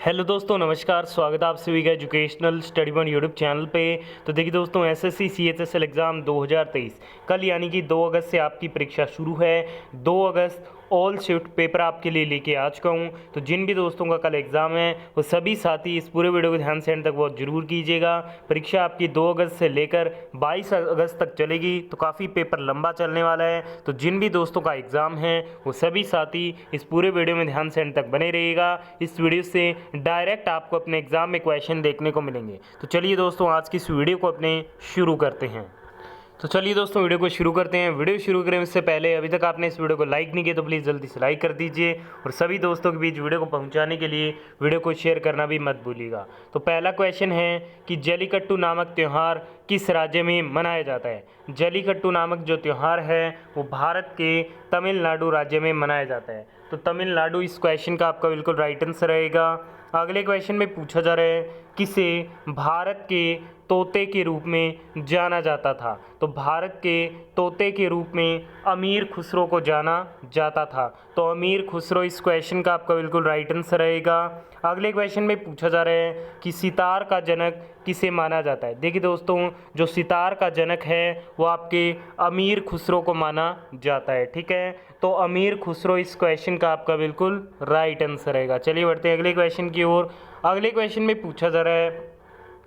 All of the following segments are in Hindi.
हेलो दोस्तों, नमस्कार। स्वागत है आप सभी का educational study one YouTube channel पे। तो देखिए दोस्तों, एसएससी सीएचएसएल एग्ज़ाम 2023 कल यानी कि 2 अगस्त से आपकी परीक्षा शुरू है। 2 अगस्त ऑल शिफ्ट पेपर आपके लिए लेके आ चुका हूँ। तो जिन भी दोस्तों का कल एग्ज़ाम है वो सभी साथी इस पूरे वीडियो को ध्यान से एंड तक वॉच जरूर कीजिएगा। परीक्षा आपकी 2 अगस्त से लेकर 22 अगस्त तक चलेगी, तो काफ़ी पेपर लंबा चलने वाला है। तो जिन भी दोस्तों का एग्ज़ाम है वो सभी साथी इस पूरे वीडियो में ध्यान से एंड तक बने रहिएगा। इस वीडियो से डायरेक्ट आपको अपने एग्ज़ाम में क्वेश्चन देखने को मिलेंगे। तो चलिए दोस्तों, आज की इस वीडियो को अपने शुरू करते हैं। तो चलिए दोस्तों, वीडियो को शुरू करते हैं। वीडियो शुरू करें उससे पहले अभी तक आपने इस वीडियो को लाइक नहीं किया तो प्लीज़ जल्दी से लाइक कर दीजिए, और सभी दोस्तों के बीच वीडियो को पहुंचाने के लिए वीडियो को शेयर करना भी मत भूलिएगा। तो पहला क्वेश्चन है कि जल्लीकट्टू नामक त्यौहार किस राज्य में मनाया जाता है। जल्लीकट्टू नामक जो त्यौहार है वो भारत के तमिलनाडु राज्य में मनाया जाता है। तो तमिलनाडु इस क्वेश्चन का आपका बिल्कुल राइट आंसर रहेगा। अगले क्वेश्चन में पूछा जा रहा है किसे भारत के तोते के रूप में जाना जाता था। तो भारत के तोते के रूप में अमीर खुसरो को जाना जाता था। तो अमीर खुसरो इस क्वेश्चन का आपका बिल्कुल राइट आंसर रहेगा। अगले क्वेश्चन में पूछा जा रहा है कि सितार का जनक किसे माना जाता है। देखिए दोस्तों, जो सितार का जनक है वो आपके अमीर खुसरो को माना जाता है। ठीक है, तो अमीर खुसरो इस क्वेश्चन का आपका बिल्कुल राइट आंसर रहेगा। चलिए बढ़ते हैं अगले क्वेश्चन की ओर। अगले क्वेश्चन में पूछा जा रहा है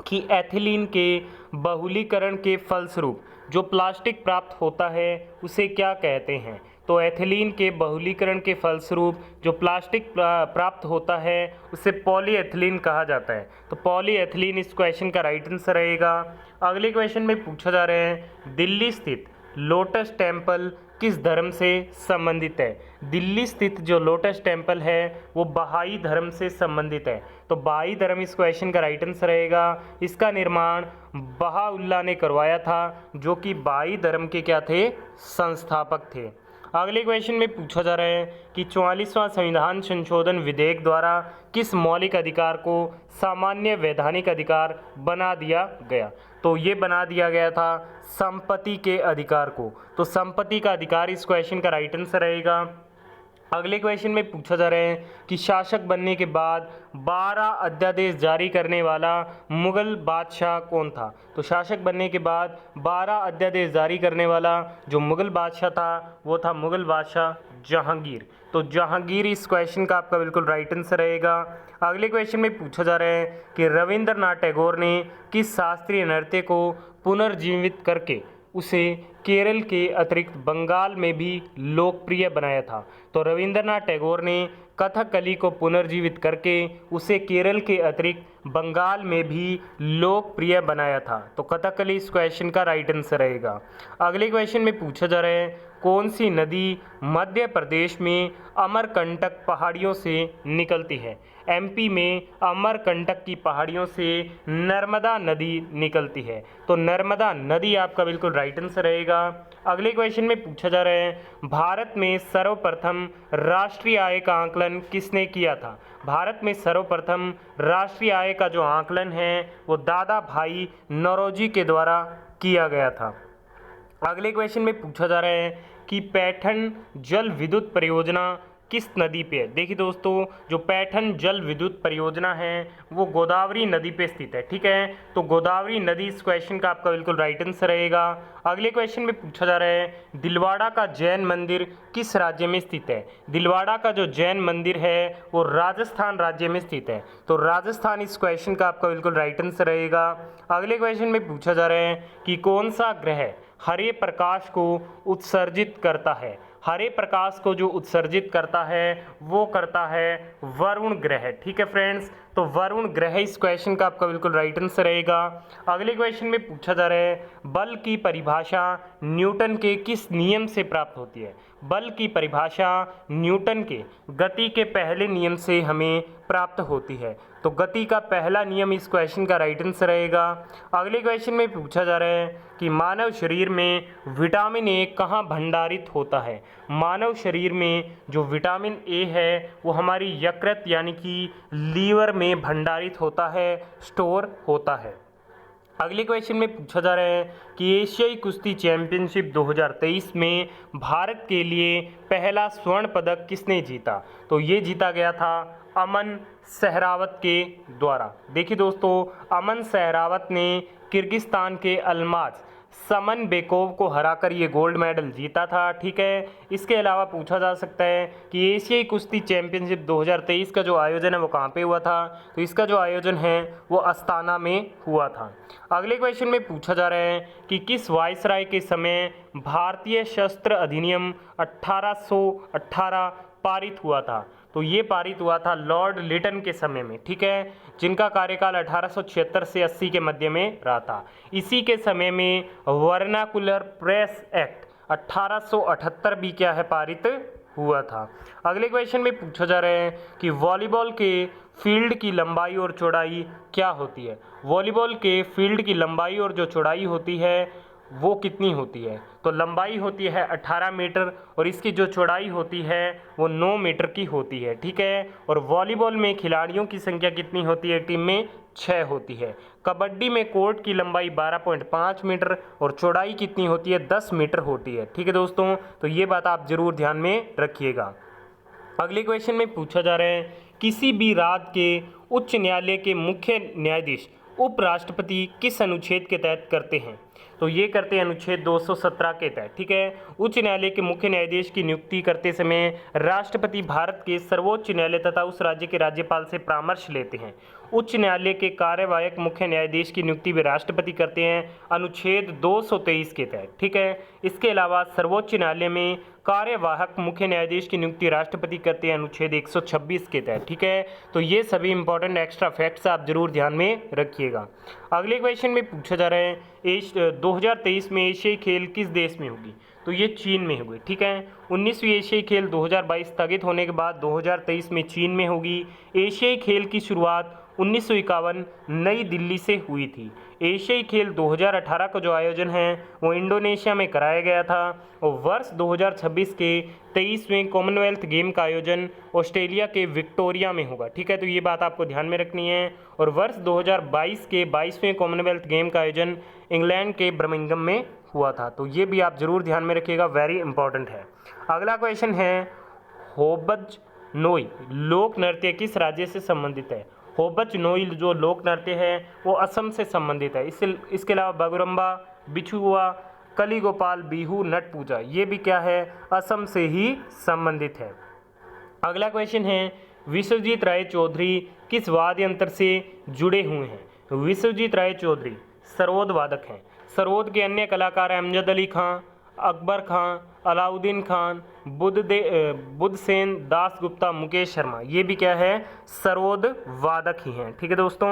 कि एथिलीन के बहुलीकरण के फलस्वरूप जो प्लास्टिक प्राप्त होता है उसे क्या कहते हैं। तो एथिलीन के बहुलीकरण के फलस्वरूप जो प्लास्टिक प्राप्त होता है उसे पॉलीएथिलीन कहा जाता है। तो पॉलीएथिलीन इस क्वेश्चन का राइट आंसर रहेगा। अगले क्वेश्चन में पूछा जा रहा है दिल्ली स्थित लोटस टेम्पल किस धर्म से संबंधित है। दिल्ली स्थित जो लोटस टेम्पल है वो बहाई धर्म से संबंधित है। तो बहाई धर्म इस क्वेश्चन का राइट आंसर रहेगा। इसका निर्माण बहाउल्लाह ने करवाया था, जो कि बहाई धर्म के क्या थे, संस्थापक थे। अगले क्वेश्चन में पूछा जा रहा है कि 44वां संविधान संशोधन विधेयक द्वारा किस मौलिक अधिकार को सामान्य वैधानिक अधिकार बना दिया गया। तो ये बना दिया गया था संपत्ति के अधिकार को। तो संपत्ति का अधिकार इस क्वेश्चन का राइट आंसर रहेगा। अगले क्वेश्चन में पूछा जा रहा है कि शासक बनने के बाद 12 अध्यादेश जारी करने वाला मुगल बादशाह कौन था। तो शासक बनने के बाद 12 अध्यादेश जारी करने वाला जो मुगल बादशाह था वो था मुगल बादशाह जहांगीर। तो जहांगीर इस क्वेश्चन का आपका बिल्कुल राइट आंसर रहेगा। अगले क्वेश्चन में पूछा जा रहा है कि रविंद्रनाथ टैगोर ने किस शास्त्रीय नृत्य को पुनर्जीवित करके उसे केरल के अतिरिक्त बंगाल में भी लोकप्रिय बनाया था। तो रविंद्रनाथ टैगोर ने कथकली को पुनर्जीवित करके उसे केरल के अतिरिक्त बंगाल में भी लोकप्रिय बनाया था। तो कथकली इस क्वेश्चन का राइट आंसर रहेगा। अगले क्वेश्चन में पूछा जा रहा है कौन सी नदी मध्य प्रदेश में अमरकंटक पहाड़ियों से निकलती है। एमपी में अमरकंटक की पहाड़ियों से नर्मदा नदी निकलती है। तो नर्मदा नदी आपका बिल्कुल राइट आंसर रहेगा। अगले क्वेश्चन में पूछा जा रहा है भारत में सर्वप्रथम राष्ट्रीय आय का आकलन किसने किया था। भारत में सर्वप्रथम राष्ट्रीय आय का जो आकलन है वो दादा भाई नौरोजी के द्वारा किया गया था। अगले क्वेश्चन में पूछा जा रहा है कि पैठन जल विद्युत परियोजना किस नदी पे है। देखिए दोस्तों, जो पैठन जल विद्युत परियोजना है वो गोदावरी नदी पे स्थित है। ठीक है, तो गोदावरी नदी इस क्वेश्चन का आपका बिल्कुल राइट आंसर रहेगा। अगले क्वेश्चन में पूछा जा रहा है दिलवाड़ा का जैन मंदिर किस राज्य में स्थित है। दिलवाड़ा का जो जैन मंदिर है वो राजस्थान राज्य में स्थित है। तो राजस्थान इस क्वेश्चन का आपका बिल्कुल राइट आंसर रहेगा। अगले क्वेश्चन में पूछा जा रहा है कि कौन सा ग्रह हरे प्रकाश को उत्सर्जित करता है। हरे प्रकाश को जो उत्सर्जित करता है वो करता है वरुण ग्रह। ठीक है फ्रेंड्स, तो वरुण ग्रह इस क्वेश्चन का आपका बिल्कुल राइट आंसर रहेगा। अगले क्वेश्चन में पूछा जा रहा है बल की परिभाषा न्यूटन के किस नियम से प्राप्त होती है। बल की परिभाषा न्यूटन के गति के पहले नियम से हमें प्राप्त होती है। तो गति का पहला नियम इस क्वेश्चन का राइट आंसर रहेगा। अगले क्वेश्चन में पूछा जा रहा है कि मानव शरीर में विटामिन ए कहाँ भंडारित होता है। मानव शरीर में जो विटामिन ए है वो हमारी यकृत यानी कि लीवर में भंडारित होता है, स्टोर होता है। अगले क्वेश्चन में पूछा जा रहा है कि एशियाई कुश्ती चैंपियनशिप 2023 में भारत के लिए पहला स्वर्ण पदक किसने जीता? तो ये जीता गया था अमन सहरावत के द्वारा। देखिए दोस्तों, अमन सहरावत ने किर्गिस्तान के अल्माज समन बेकोव को हराकर ये गोल्ड मेडल जीता था। ठीक है, इसके अलावा पूछा जा सकता है कि एशियाई कुश्ती चैंपियनशिप 2023 का जो आयोजन है वो कहाँ पे हुआ था? तो इसका जो आयोजन है वो अस्ताना में हुआ था। अगले क्वेश्चन में पूछा जा रहा है कि किस वायसराय के समय भारतीय शस्त्र अधिनियम 1818 पारित हुआ था? तो ये पारित हुआ था लॉर्ड लिटन के समय में। ठीक है, जिनका कार्यकाल 1876 से 80 के मध्य में रहा था। इसी के समय में वर्नाकुलर प्रेस एक्ट 1878 भी क्या है, पारित हुआ था। अगले क्वेश्चन में पूछा जा रहा है कि वॉलीबॉल के फील्ड की लंबाई और चौड़ाई क्या होती है? वॉलीबॉल के फील्ड की लंबाई और जो चौड़ाई होती है वो कितनी होती है? तो लंबाई होती है 18 मीटर और इसकी जो चौड़ाई होती है वो 9 मीटर की होती है। ठीक है, और वॉलीबॉल में खिलाड़ियों की संख्या कितनी होती है? टीम में 6 होती है। कबड्डी में कोर्ट की लंबाई 12.5 मीटर और चौड़ाई कितनी होती है? 10 मीटर होती है। ठीक है दोस्तों, तो ये बात आप जरूर ध्यान में रखिएगा। अगले क्वेश्चन में पूछा जा रहा है किसी भी राज्य के उच्च न्यायालय के मुख्य न्यायाधीश उपराष्ट्रपति किस अनुच्छेद के तहत करते हैं? तो ये करते हैं अनुच्छेद 217 के तहत। ठीक है, उच्च न्यायालय के मुख्य न्यायाधीश की नियुक्ति करते समय राष्ट्रपति भारत के सर्वोच्च न्यायालय तथा उस राज्य के राज्यपाल से परामर्श लेते हैं। उच्च न्यायालय के कार्यवाहक मुख्य न्यायाधीश की नियुक्ति भी राष्ट्रपति करते हैं अनुच्छेद 223 के तहत। ठीक है, इसके अलावा सर्वोच्च न्यायालय में कार्यवाहक मुख्य न्यायाधीश की नियुक्ति राष्ट्रपति करते हैं अनुच्छेद 126 के तहत। ठीक है, तो ये सभी इंपॉर्टेंट एक्स्ट्रा फैक्ट्स आप जरूर ध्यान में रखिएगा। अगले क्वेश्चन में पूछा जा रहा है 2023 में एशियाई खेल किस देश में होगी? तो ये चीन में होगी। ठीक है, 19वीं एशियाई खेल 2022 स्थगित होने के बाद 2023 में चीन में होगी। एशियाई खेल की शुरुआत 1951 नई दिल्ली से हुई थी। एशियाई खेल 2018 का जो आयोजन है वो इंडोनेशिया में कराया गया था और वर्ष 2026 के 23वें कॉमनवेल्थ गेम का आयोजन ऑस्ट्रेलिया के विक्टोरिया में होगा। ठीक है, तो ये बात आपको ध्यान में रखनी है। और वर्ष 2022 के 22वें कॉमनवेल्थ गेम का आयोजन इंग्लैंड के बर्मिंघम में हुआ था। तो ये भी आप जरूर ध्यान में रखिएगा, वेरी इंपॉर्टेंट है। अगला क्वेश्चन है होबज नोई लोक नृत्य किस राज्य से संबंधित है? होबज नोई जो लोक नृत्य है वो असम से संबंधित है। इसके अलावा बगुरम्बा, बिछुआ, कली गोपाल, बिहू, नट पूजा ये भी क्या है, असम से ही संबंधित है। अगला क्वेश्चन है विश्वजीत राय चौधरी किस वाद्य यंत्र से जुड़े हुए हैं? विश्वजीत राय चौधरी सरोद वादक हैं। सरोद के अन्य कलाकार अमजद अली खां, अकबर खां, अलाउद्दीन खान, बुद्धसेन, दास गुप्ता, मुकेश शर्मा ये भी क्या है, सरोद वादक ही हैं। ठीक है दोस्तों,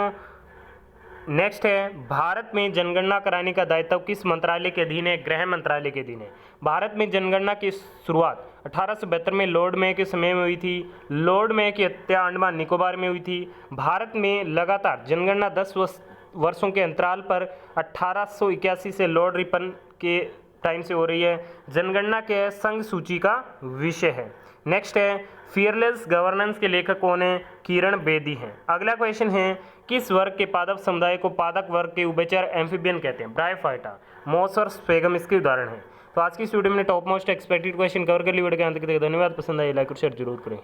नेक्स्ट है भारत में जनगणना कराने का दायित्व किस मंत्रालय के अधीन है? गृह मंत्रालय के अधीन है। भारत में जनगणना की शुरुआत 1872 में लॉर्ड मेयो के समय में हुई थी। लॉर्ड मेयो की हत्या अंडमान निकोबार में हुई थी। भारत में लगातार जनगणना 10 वर्षों के अंतराल पर 1881 से लॉर्ड रिपन के टाइम से हो रही है। जनगणना के संघ सूची का विषय है। नेक्स्ट है फियरलेस गवर्नेंस के लेखक कौन है? किरण बेदी हैं। अगला क्वेश्चन है किस वर्ग के पादप समुदाय को पादक वर्ग के उभयचर एम्फीबियन कहते हैं? ब्रायोफाइटा, मॉस और स्फेगम इसके उदाहरण हैं। तो आज की इस वीडियो में top most expected question cover कर ली। वीडियो के अंत तक धन्यवाद। पसंद आए लाइक और शेयर जरूर करें।